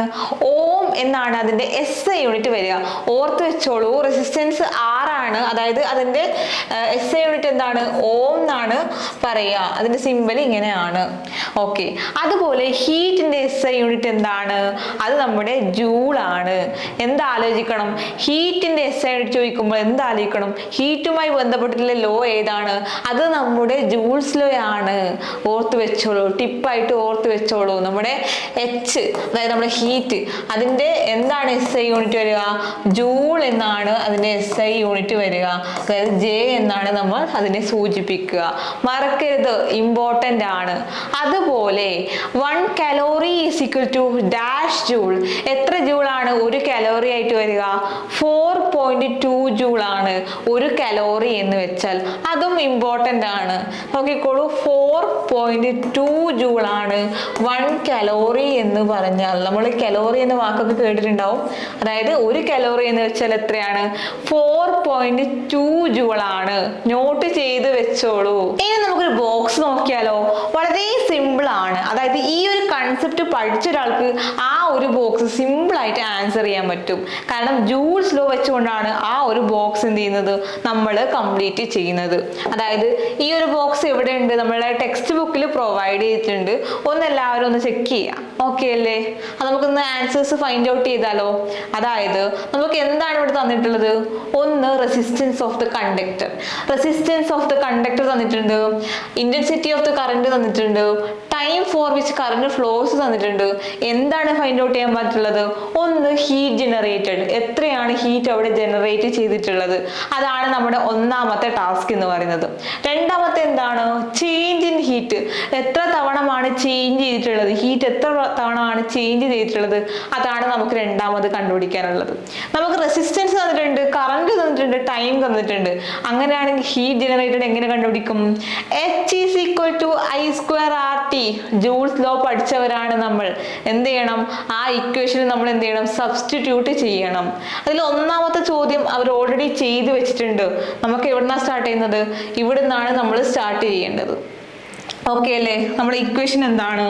ഓം എന്നാണ് അതിന്റെ SI യൂണിറ്റ് വരിക. ഓർത്ത് വെച്ചോളൂ, റെസിസ്റ്റൻസ് R ആണ്, അതായത് അതിന്റെ SI യൂണിറ്റ് എന്താണ്, ഓം എന്നാണ് പറയുക. അതിന്റെ സിമ്പൽ ഇങ്ങനെയാണ്. ഓക്കെ, അതുപോലെ ഹീറ്റിന്റെ SI യൂണിറ്റ് എന്താണ്, അത് നമ്മുടെ ജൂൾ ആണ്. എന്താലോചിക്കണം, ഹീറ്റിന്റെ SI യൂണിറ്റ് ചോദിക്കുമ്പോൾ എന്താലോചിക്കണം, ഹീറ്റുമായി ബന്ധപ്പെട്ടിട്ടുള്ള ലോ ഏതാണ്, അത് നമ്മുടെ ജൂൾസ് ലോ ആണ്. ഓർത്ത് വെച്ചോളൂ, ടിപ്പായിട്ട് ഓർത്ത് വെച്ചോളൂ. നമ്മുടെ എച്ച്, അതായത് നമ്മുടെ ഹീറ്റ്, അതിന്റെ എന്താണ് SI യൂണിറ്റ് വരിക, ജൂൾ എന്നാണ് അതിന്റെ SI യൂണിറ്റ് വരിക. അതായത് J എന്നാണ് നമ്മൾ അതിനെ സൂചിപ്പിക്കുക. മറക്കരുത്, ഇമ്പോർട്ടൻ്റ് ആണ്. അതുപോലെ 1 calorie is equal to dash joule. എത്ര ജൂൾ ആണ് ഒരു കലോറി ആയിട്ട് വരിക, 4.2 ജൂൾ ആണ് ഒരു കലോറി എന്ന് വെച്ചാൽ. അതും ഇമ്പോർട്ടൻ്റ് ആണ്. നോക്കിക്കോളൂ, 4.2 ജൂൾ ആണ് 1 കലോറി എന്ന് പറഞ്ഞാൽ. നമ്മൾ കലോറി എന്ന വാക്കൊക്കെ കേട്ടിട്ടുണ്ടാവും. അതായത് ഒരു കലോറി എന്ന് വെച്ചാൽ എത്രയാണ്, 4.2 ജൂൾ ആണ്. നോട്ട് ചെയ്ത് വെച്ചോളൂ. ഇനി നമുക്ക് ഒരു ബോക്സ് നോക്കിയാലോ, വളരെ സിമ്പിൾ ആണ്. അതായത് ഈ ഒരു കൺസെപ്റ്റ് പഠിച്ച ഒരാൾക്ക് ആ ഒരു ബോക്സ് സിമ്പിൾ ആയിട്ട് ആൻസർ ചെയ്യാൻ പറ്റും. കാരണം ജൂൾസ് ലോ വെച്ചുകൊണ്ടാണ് ആ ഒരു ബോക്സ് എന്ത് ചെയ്യുന്നത്, നമ്മൾ കംപ്ലീറ്റ് ചെയ്യുന്നത്. അതായത് ഈ ഒരു ബോക്സ് എവിടെ ഉണ്ട്, നമ്മളെ ടെക്സ്റ്റ് ബുക്കിൽ പ്രൊവൈഡ് ചെയ്തിട്ടുണ്ട്. ഒന്ന് എല്ലാവരും ഒന്ന് ചെക്ക് ചെയ്യാം. ഓക്കെ അല്ലേ? അത് നമുക്കൊന്ന് ആൻസേഴ്സ് ഫൈൻഡ് ഔട്ട് ചെയ്താലോ. അതായത് നമുക്ക് എന്താണ് ഇവിടെ തന്നിട്ടുള്ളത്, ഒന്ന് resistance of the conductor. Resistance of the conductor തന്നിട്ടുണ്ട്, ഇന്റൻസിറ്റി ഓഫ് ദ കറന്റ് തന്നിട്ടുണ്ട്, time for which current flows തന്നിട്ടുണ്ട്. എന്താണ് ഫൈൻഡ് ഔട്ട് ചെയ്യാൻ പറ്റുള്ളത്, ഒന്ന് ഹീറ്റ് ജനറേറ്റഡ്, എത്രയാണ് ഹീറ്റ് അവിടെ ജനറേറ്റ് ചെയ്തിട്ടുള്ളത്. അതാണ് നമ്മുടെ ഒന്നാമത്തെ ടാസ്ക് എന്ന് പറയുന്നത്. രണ്ടാമത്തെ എന്താണ്, ചേഞ്ച് ഇൻ ഹീറ്റ്, എത്ര തവണമാണ് ചേഞ്ച് ചെയ്തിട്ടുള്ളത്, ഹീറ്റ് എത്ര തവണയാണ് ചേഞ്ച് ചെയ്തിട്ടുള്ളത്. അതാണ് നമുക്ക് രണ്ടാമത് കണ്ടുപിടിക്കാനുള്ളത്. നമുക്ക് റെസിസ്റ്റൻസ് തന്നിട്ടുണ്ട്, കറന്റ് തന്നിട്ടുണ്ട്, ടൈം തന്നിട്ടുണ്ട്. അങ്ങനെയാണെങ്കിൽ ഹീറ്റ് ജനറേറ്റഡ് എങ്ങനെ കണ്ടുപിടിക്കും, H is equal to I square RT. Joule's law പഠിച്ചവരാണ് നമ്മൾ. എന്ത് ചെയ്യണം, ആ ഇക്വേഷനിൽ നമ്മൾ എന്ത് ചെയ്യണം, സബ്സ്റ്റിറ്റ്യൂട്ട് ചെയ്യണം. അതിൽ ഒന്നാമത്തെ ചോദ്യം അവർ ഓൾറെഡി ചെയ്തു വെച്ചിട്ടുണ്ട്. നമുക്ക് എവിടുന്നാണ് സ്റ്റാർട്ട് ചെയ്യുന്നത്, ഇവിടെ നിന്നാണ് നമ്മൾ സ്റ്റാർട്ട് ചെയ്യേണ്ടത്. ഓക്കെ അല്ലേ? നമ്മുടെ ഇക്വേഷൻ എന്താണ്,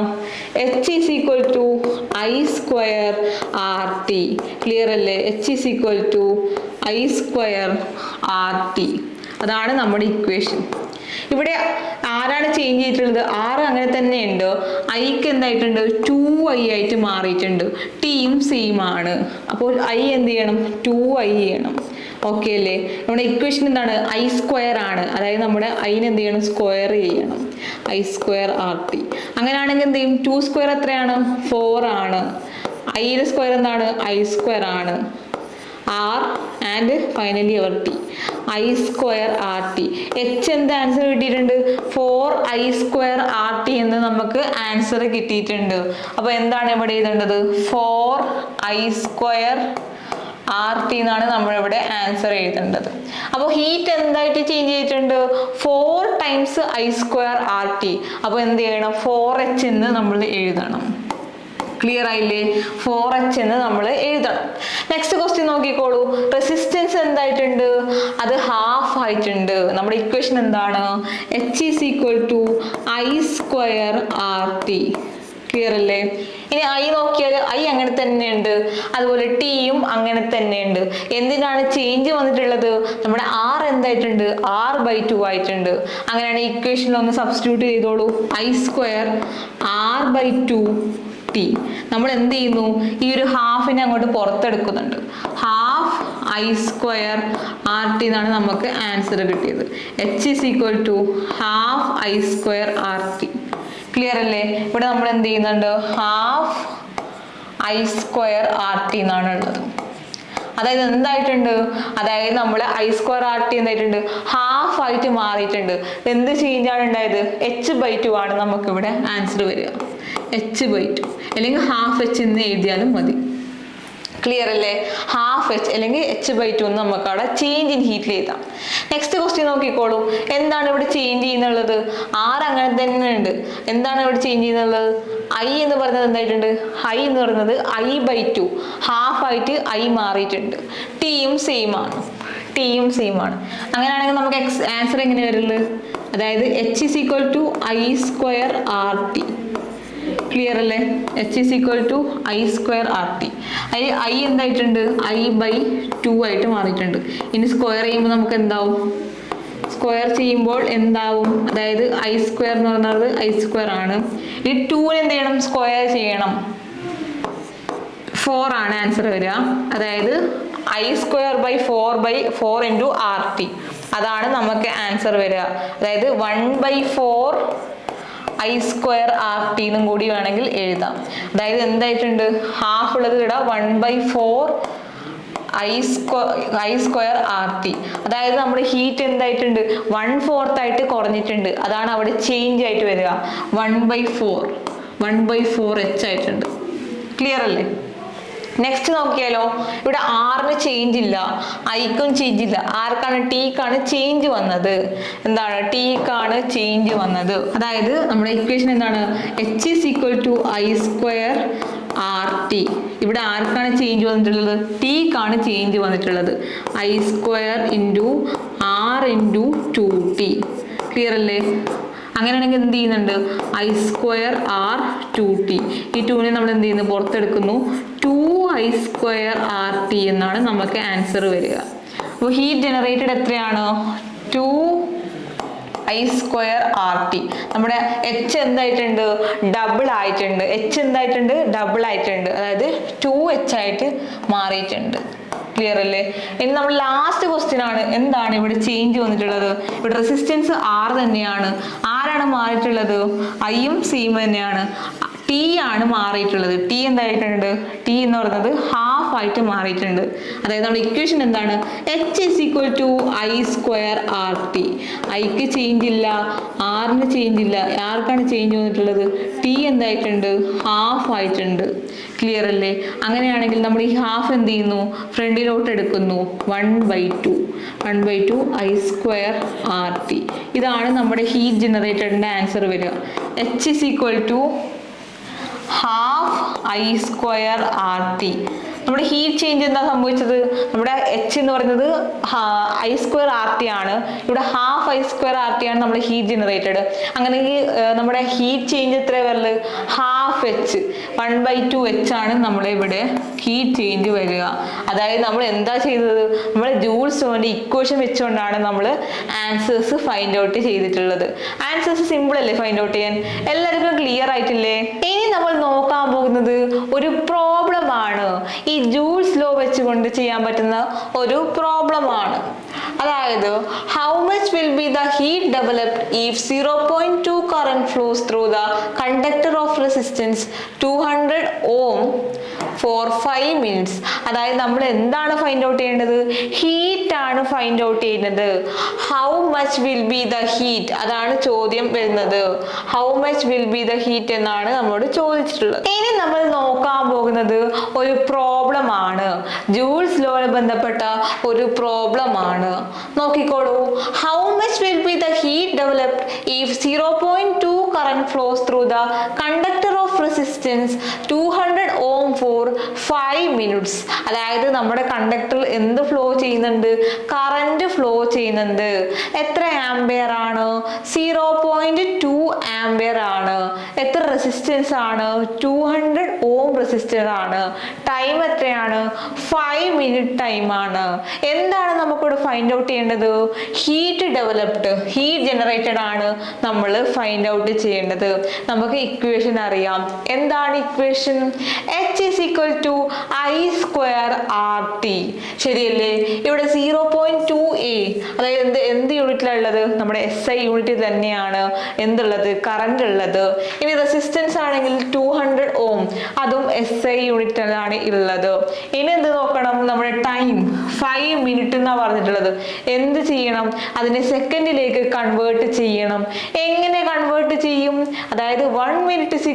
H is equal to I square RT. Clear അല്ലേ? H is equal to I square RT. അതാണ് നമ്മുടെ ഇക്വേഷൻ. ഇവിടെ ആരാണ് ചേഞ്ച് ചെയ്തിട്ടുള്ളത്, ആറ് അങ്ങനെ തന്നെ ഉണ്ട്. ഐക്ക് എന്തായിട്ടുണ്ട്, 2i ആയിട്ട് മാറിയിട്ടുണ്ട്. ടിയും സെയിം ആണ്. അപ്പോൾ ഐ എന്ത് ചെയ്യണം, 2i ചെയ്യണം. ഓക്കെ അല്ലേ? നമ്മുടെ ഇക്വേഷൻ എന്താണ്, I സ്ക്വയർ ആണ്. അതായത് നമ്മുടെ ഐന് എന്ത് ചെയ്യണം, സ്ക്വയർ ചെയ്യണം. I square RT. അങ്ങനെയാണെങ്കിൽ എന്ത് ചെയ്യും, 2 സ്ക്വയർ എത്രയാണ്, 4 ആണ്. ഐയുടെ സ്ക്വയർ എന്താണ്, I സ്ക്വയർ ആണ്. R and finally our T. I square RT. H എന്ത് ആൻസർ കിട്ടിയിട്ടുണ്ട്, 4i സ്ക്വയർ RT എന്ന് നമുക്ക് ആൻസർ കിട്ടിയിട്ടുണ്ട്. അപ്പോൾ എന്താണ് ഇവിടെ എഴുതേണ്ടത്, 4i സ്ക്വയർ RT എന്നാണ് നമ്മളിവിടെ ആൻസർ എഴുതേണ്ടത്. അപ്പോൾ ഹീറ്റ് എന്തായിട്ട് ചേഞ്ച് ചെയ്തിട്ടുണ്ട്, 4 times I സ്ക്വയർ RT. അപ്പോൾ എന്ത് ചെയ്യണം, 4h എന്ന് നമ്മൾ എഴുതണം. ക്ലിയർ ആയില്ലേ, 4h എന്ന് നമ്മൾ എഴുതണം. നെക്സ്റ്റ് ക്വസ്റ്റ്യൻ നോക്കിക്കോളൂ. റെസിസ്റ്റൻസ് എന്തായിട്ടുണ്ട്, അത് ഹാഫ് ആയിട്ടുണ്ട്. നമ്മുടെ ഇക്വേഷൻ എന്താണ്, H is equal to I square RT. Clear അല്ലേ? ഇനി ഐ നോക്കിയാൽ ഐ അങ്ങനെ തന്നെയുണ്ട്, അതുപോലെ ടിയും അങ്ങനെ തന്നെയുണ്ട്. എന്തിനാണ് ചേഞ്ച് വന്നിട്ടുള്ളത്, നമ്മുടെ ആർ എന്തായിട്ടുണ്ട്, R/2 ആയിട്ടുണ്ട്. അങ്ങനെയാണ് ഇക്വേഷനിൽ ഒന്ന് സബ്സ്റ്റിറ്റ്യൂട്ട് ചെയ്തോളൂ. I square R/2 T. നമ്മൾ എന്ത് ചെയ്യുന്നു, ഈ ഒരു ഹാഫിനെ അങ്ങോട്ട് പുറത്തെടുക്കുന്നുണ്ട്. ഹാഫ് I സ്ക്വയർ RT എന്നാണ് നമുക്ക് ആൻസർ കിട്ടിയത്. H is equal to half I square RT. Clear അല്ലേ? ഇവിടെ നമ്മൾ എന്ത് ചെയ്യുന്നുണ്ട്, ഹാഫ് I സ്ക്വയർ RT എന്നാണ് ഉള്ളത്. അതായത് എന്തായിട്ടുണ്ട്, അതായത് നമ്മൾ I സ്ക്വയർ RT എന്തായിട്ടുണ്ട്, ഹാഫ് ആയിട്ട് മാറിയിട്ടുണ്ട്. എന്ത് ചേഞ്ചാണ് ഉണ്ടായത്, H/2 ആണ് നമുക്ക് ഇവിടെ ആൻസർ വരിക. H/2 അല്ലെങ്കിൽ ഹാഫ് H എന്ന് എഴുതിയാലും മതി. ക്ലിയർ അല്ലേ? ഹാഫ് H അല്ലെങ്കിൽ H/2 എന്ന് നമുക്ക് അവിടെ ചേഞ്ച് ഇൻ ഹീറ്റിൽ എഴുതാം. നെക്സ്റ്റ് ക്വസ്റ്റ്യൻ നോക്കിക്കോളൂ. എന്താണ് ഇവിടെ ചേഞ്ച് ചെയ്യുന്നുള്ളത്, ആർ അങ്ങനെ തന്നെ ഉണ്ട്. എന്താണ് ഇവിടെ ചേഞ്ച് ചെയ്യുന്നുള്ളത്, ഐ എന്ന് പറയുന്നത് എന്തായിട്ടുണ്ട്, ഐ എന്ന് പറയുന്നത് I/2 ഹാഫ് ആയിട്ട് ഐ മാറിയിട്ടുണ്ട്. ടിയും സെയിം ആണ്, ടിയും സെയിം ആണ്. അങ്ങനെയാണെങ്കിൽ നമുക്ക് ആൻസർ എങ്ങനെ വരുന്നത്, അതായത് H is equal to I square RT. Clear അല്ലേ? H is equal to I square RT. അതിൽ ഐ എന്തായിട്ടുണ്ട്, I/2 ആയിട്ട് മാറിയിട്ടുണ്ട്. ഇനി സ്ക്വയർ ചെയ്യുമ്പോൾ നമുക്ക് എന്താവും, സ്ക്വയർ ചെയ്യുമ്പോൾ എന്താവും, അതായത് I സ്ക്വയർ എന്ന് പറയുന്നത് I സ്ക്വയർ ആണ്. ഈ 2 എന്ത് ചെയ്യണം, സ്ക്വയർ ചെയ്യണം. 4 ആണ് ആൻസർ വരിക. അതായത് I square by 4 into RT. അതാണ് നമുക്ക് ആൻസർ വരിക. അതായത് 1/4 I സ്ക്വയർ RT എന്നും കൂടി വേണമെങ്കിൽ എഴുതാം. അതായത് എന്തായിട്ടുണ്ട്, ഹാഫ് ഉള്ളത് ഇവിടെ 1/4 I സ്ക്വയർ RT. അതായത് നമ്മുടെ ഹീറ്റ് എന്തായിട്ടുണ്ട്, 1/4 ആയിട്ട് കുറഞ്ഞിട്ടുണ്ട്. അതാണ് അവിടെ ചേഞ്ച് ആയിട്ട് വരിക. 1/4 H ആയിട്ടുണ്ട്. ക്ലിയർ അല്ലേ? നെക്സ്റ്റ് നോക്കിയാലോ, ഇവിടെ ആറിന് ചേഞ്ച് ഇല്ല, ഐക്കും ചേഞ്ച് ഇല്ല. ആർക്കാണ്, ടിക്കാണ് ചേഞ്ച് വന്നത്. എന്താണ്, ടിക്കാണ് ചേഞ്ച് വന്നത്. അതായത് നമ്മുടെ ഇക്വേഷൻ എന്താണ്, H is equal to I square RT. ഇവിടെ ആർക്കാണ് ചേഞ്ച് വന്നിട്ടുള്ളത്, ടിക്കാണ് ചേഞ്ച് വന്നിട്ടുള്ളത്. I square into R into 2T. Clear അല്ലേ? അങ്ങനെയാണെങ്കിൽ എന്ത് ചെയ്യുന്നുണ്ട്, I²R2T. ഈ 2നെ നമ്മൾ എന്ത് ചെയ്യുന്നു, പുറത്തെടുക്കുന്നു. 2I²RT എന്നാണ് നമുക്ക് ആൻസർ വരിക. അപ്പോൾ ഹീറ്റ് ജനറേറ്റഡ് എത്രയാണ്, 2I²RT. നമ്മുടെ H എന്തായിട്ടുണ്ട്, ഡബിൾ ആയിട്ടുണ്ട്. ഡബിൾ ആയിട്ടുണ്ട്, അതായത് 2H ആയിട്ട് മാറിയിട്ടുണ്ട്. ക്ലിയർ അല്ലേ? ഇനി നമ്മൾ ലാസ്റ്റ് ക്വസ്റ്റ്യൻ ആണ്. എന്താണ് ഇവിടെ ചേഞ്ച് വന്നിട്ടുള്ളത്? ഇവിടെ റെസിസ്റ്റൻസ് R തന്നെയാണ്. ആരാണ് മാറിയിട്ടുള്ളത്? Iയും Cയും തന്നെയാണ്. T ആണ് മാറിയിട്ടുള്ളത്. T എന്തായിട്ടുണ്ട്, T എന്ന് പറയുന്നത് ഹാഫ് ആയിട്ട് മാറിയിട്ടുണ്ട്. അതായത് നമ്മുടെ ഇക്വേഷൻ എന്താണ്, H = I²RT. ഐക്ക് ചേഞ്ച് ഇല്ല, ആറിന് ചേഞ്ച് ഇല്ല. ആർക്കാണ് ചേഞ്ച് വന്നിട്ടുള്ളത്? T എന്തായിട്ടുണ്ട്, ഹാഫ് ആയിട്ടുണ്ട്. ക്ലിയർ അല്ലേ? അങ്ങനെയാണെങ്കിൽ നമ്മൾ ഈ ഹാഫ് എന്ത് ചെയ്യുന്നു, ഫ്രണ്ടിലോട്ട് എടുക്കുന്നു. 1/2 I²RT. ഇതാണ് നമ്മുടെ ഹീറ്റ് ജനറേറ്ററിന്റെ ആൻസർ വരിക. H = ½ I²RT. നമ്മുടെ ഹീറ്റ് ചേഞ്ച് എന്താ സംഭവിച്ചത്? നമ്മുടെ H എന്ന് പറയുന്നത് I²RT ആണ്. ഇവിടെ ½ I²RT ആണ് നമ്മുടെ ഹീറ്റ് ജനറേറ്റഡ്. അങ്ങനെയെങ്കിൽ നമ്മുടെ ഹീറ്റ് ചേഞ്ച് എത്ര വരല്, ½ H, 1/2 H ആണ് നമ്മുടെ ഇവിടെ ഹീറ്റ് ചേഞ്ച് വരിക. അതായത് നമ്മൾ എന്താ ചെയ്തത്, നമ്മൾ ജൂൾസ് ലോന്റെ ഇക്വേഷൻ വെച്ചുകൊണ്ടാണ് നമ്മൾ ആൻസേഴ്സ് ഫൈൻഡ് ഔട്ട് ചെയ്തിട്ടുള്ളത്. ആൻസേഴ്സ് സിമ്പിൾ അല്ലേ ഫൈൻഡ് ഔട്ട് ചെയ്യാൻ? എല്ലാവർക്കും ക്ലിയർ ആയിട്ടില്ലേ? ഇനി നമ്മൾ നോക്കാൻ പോകുന്നത് ഒരു പ്രോബ്ലം ആണ്. ഈ ജൂൾസ് ലോ വെച്ചുകൊണ്ട് ചെയ്യാൻ പറ്റുന്ന ഒരു പ്രോബ്ലം ആണ്. അതായത് how much will be the heat developed if 0.2 current flows through the conductor of resistance 200 ohm for 5 minutes. അതായത് നമ്മൾ എന്താണ് ഫൈൻഡ് ഔട്ട് ചെയ്യേണ്ടത്? ഹീറ്റ് ആണ് ഫൈൻഡ് ഔട്ട് ചെയ്യുന്നത്. how much will be the heat, അതാണ് ചോദ്യം വരുന്നത്. how much will be the heat എന്നാണ് നമ്മളോട് ചോദിച്ചിട്ടുള്ളത്. ഇനി നമ്മൾ നോക്കാൻ പോകുന്നത് ഒരു പ്രോബ്ലം ആണ്. ജൂൾസ് ലോയെ ബന്ധപ്പെട്ട ഒരു പ്രോബ്ലം ആണ്. നോക്കിക്കോളൂ. how much will be the heat developed if 0.2 current flows through the conductor of resistance 200 ohm for 5 minutes. അതായത് നമ്മുടെ കണ്ടക്ടറിൽ എന്ത് ഫ്ലോ ചെയ്യുന്നുണ്ട്? കറന്റ് ഫ്ലോ ചെയ്യുന്നുണ്ട്. എത്ര ആംപിയർ ആണ്? 0.2 ആംപിയർ ആണ്. എത്ര റെസിസ്റ്റൻസ് ആണ്? 200 ഓം റെസിസ്റ്റർ ആണ്. ടൈം എത്രയാണ്? 5 മിനിറ്റ് ടൈം ആണ്. എന്താണ് നമുക്കിവിടെ ഫൈൻഡ് ഔട്ട് ചെയ്യേണ്ടത്? ഹീറ്റ് ഡെവലപ്ഡ്, ഹീറ്റ് ജനറേറ്റഡ് ആണ് നമ്മൾ ഫൈൻഡ് ഔട്ട് ചെയ്യേണ്ടത്. നമുക്ക് ഇക്വേഷൻ അറിയാം. എന്താണ് ഇക്വേഷൻ? H = I²RT. ശരിയല്ലേ? ഇവിടെ 0.2A, അതായത് എന്ത് യൂണിറ്റിലുള്ളത്? നമ്മുടെ SI യൂണിറ്റ് തന്നെയാണ് എന്തുള്ളത്? കറന്റ് ഉള്ളത്. ഇനി റെസിസ്റ്റൻസ് ആണെങ്കിൽ 200 ഓം, അതും SI യൂണിറ്റിലാണ് ഉള്ളത്. ഇനി എന്ത് നോക്കണം? നമ്മുടെ ടൈം 5 മിനിറ്റ് എന്നാണ് പറഞ്ഞിട്ടുള്ളത്. എന്ത് ചെയ്യണം? അതിനെ സെക്കൻഡിലേക്ക് കൺവേർട്ട് ചെയ്യണം. എങ്ങനെ കൺവേർട്ട് ചെയ്യും? അതായത് 1 മിനിറ്റ് =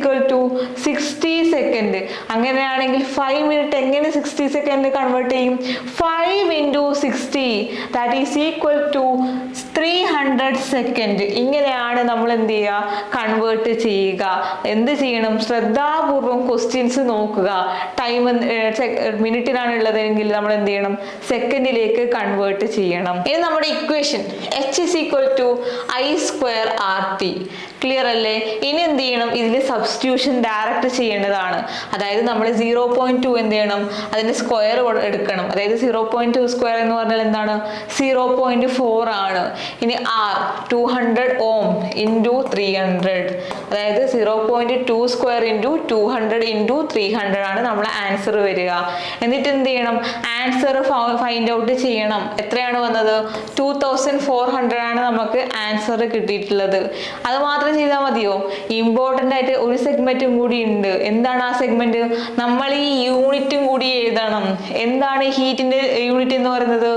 60 സെക്കൻഡ്. അങ്ങനെയാണെങ്കിൽ 5 മിനിറ്റ് എങ്ങനെ 60 സെക്കൻഡ് കൺവേർട്ട് ചെയ്യും? 5 × 60 that is equal to 300 second. ഇങ്ങനെയാണ് നമ്മൾ എന്ത് ചെയ്യുക? കൺവേർട്ട് ചെയ്യുക. എന്ത് ചെയ്യണം? ശ്രദ്ധാപൂർവം ക്വസ്റ്റ്യൻസ് നോക്കുക. ടൈം മിനിറ്റിനാണ് ഉള്ളതെങ്കിൽ നമ്മൾ എന്ത് ചെയ്യണം? സെക്കൻഡിലേക്ക് കൺവേർട്ട് ചെയ്യണം. ഇനി നമ്മുടെ ഇക്വേഷൻ H = I²RT. ക്ലിയർ അല്ലേ? ഇനി എന്ത് ചെയ്യണം? ഇതിൽ സബ്സ്റ്റിറ്റ്യൂഷൻ ഡയറക്റ്റ് ചെയ്യേണ്ടതാണ്. അതായത് നമ്മൾ 0.2 എന്ത് ചെയ്യണം? അതിന്റെ സ്ക്വയർ എടുക്കണം. അതായത് 0.2 സ്ക്വയർ എന്ന് പറഞ്ഞാൽ എന്താണ്? 0.4 ആണ്. ഇനി R 200 ഓം ഇൻറ്റു 300, അതായത് 0.2 സ്ക്വയർ ഇൻറ്റു 200 ഇൻറ്റു 300 ആണ് നമ്മളെ ആൻസർ വരിക. എന്നിട്ട് എന്ത് ചെയ്യണം? ആൻസർ ഫൈൻഡ് ഔട്ട് ചെയ്യണം. എത്രയാണ് വന്നത്? 2400 ആണ് നമുക്ക് ആൻസർ കിട്ടിയിട്ടുള്ളത്. അത് മാത്രം ചെയ്താൽ മതിയോ? ഇമ്പോർട്ടൻ്റ് ആയിട്ട് ഒരു സെഗ്മെന്റും കൂടി ഉണ്ട്. എന്താണ് ആ സെഗ്മെന്റ്? നമ്മൾ ഈ യൂണിറ്റും കൂടി എഴുതണം. എന്താണ് ഹീറ്റിന്റെ യൂണിറ്റ് എന്ന് പറയുന്നത്?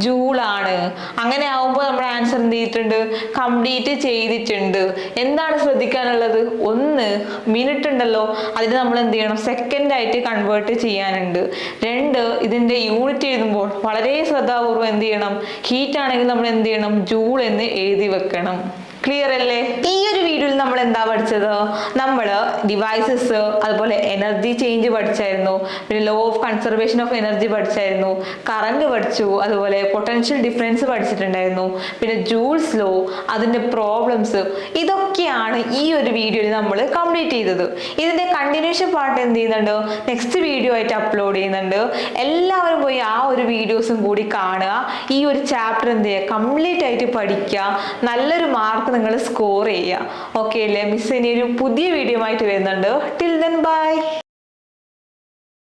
ജൂൾ ആണ്. അങ്ങനെ ആവുമ്പോൾ നമ്മുടെ ആൻസർ എന്ത് ചെയ്തിട്ടുണ്ട്? കംപ്ലീറ്റ് ചെയ്തിട്ടുണ്ട്. എന്താണ് ശ്രദ്ധിക്കാനുള്ളത്? 1 മിനിറ്റ് ഉണ്ടല്ലോ, അതിന് നമ്മൾ എന്ത് ചെയ്യണം? സെക്കൻഡ് ആയിട്ട് കൺവേർട്ട് ചെയ്യാനുണ്ട്. 2 ഇതിന്റെ യൂണിറ്റ് എഴുതുമ്പോൾ വളരെ ശ്രദ്ധാപൂർവ്വം എന്ത് ചെയ്യണം? ഹീറ്റ് ആണെങ്കിൽ നമ്മൾ എന്ത് ചെയ്യണം? ജൂൾ എന്ന് എഴുതി വെക്കണം. ക്ലിയർ അല്ലേ? ഈ ഒരു വീഡിയോയിൽ നമ്മൾ എന്താ പഠിച്ചത്? നമ്മൾ ഡിവൈസസ്, അതുപോലെ എനർജി ചേഞ്ച് പഠിച്ചായിരുന്നു, പിന്നെ law of conservation of energy പഠിച്ചായിരുന്നു, കറണ്ട് പഠിച്ചു, അതുപോലെ പൊട്ടൻഷ്യൽ ഡിഫറൻസ് പഠിച്ചിട്ടുണ്ടായിരുന്നു, പിന്നെ ജൂൾസ് ലോ, അതിന്റെ പ്രോബ്ലംസ്. ഇതൊക്കെയാണ് ഈ ഒരു വീഡിയോയിൽ നമ്മൾ കംപ്ലീറ്റ് ചെയ്തത്. ഇതിന്റെ കണ്ടിന്യൂഷൻ പാർട്ട് എന്ത് ചെയ്യുന്നുണ്ട്, നെക്സ്റ്റ് വീഡിയോ ആയിട്ട് അപ്ലോഡ് ചെയ്യുന്നുണ്ട്. എല്ലാവരും പോയി ആ ഒരു വീഡിയോസും കൂടി കാണുക. ഈ ഒരു ചാപ്റ്റർ എന്ത് ചെയ്യുക, കംപ്ലീറ്റ് ആയിട്ട് പഠിക്കുക. നല്ലൊരു മാർക്ക് നിങ്ങൾ സ്കോർ ചെയ്യുക. ഓക്കെ അല്ലേ? മിസ് ഇനി ഒരു പുതിയ വീഡിയോ ആയിട്ട് വരുന്നുണ്ട്. Till then bye.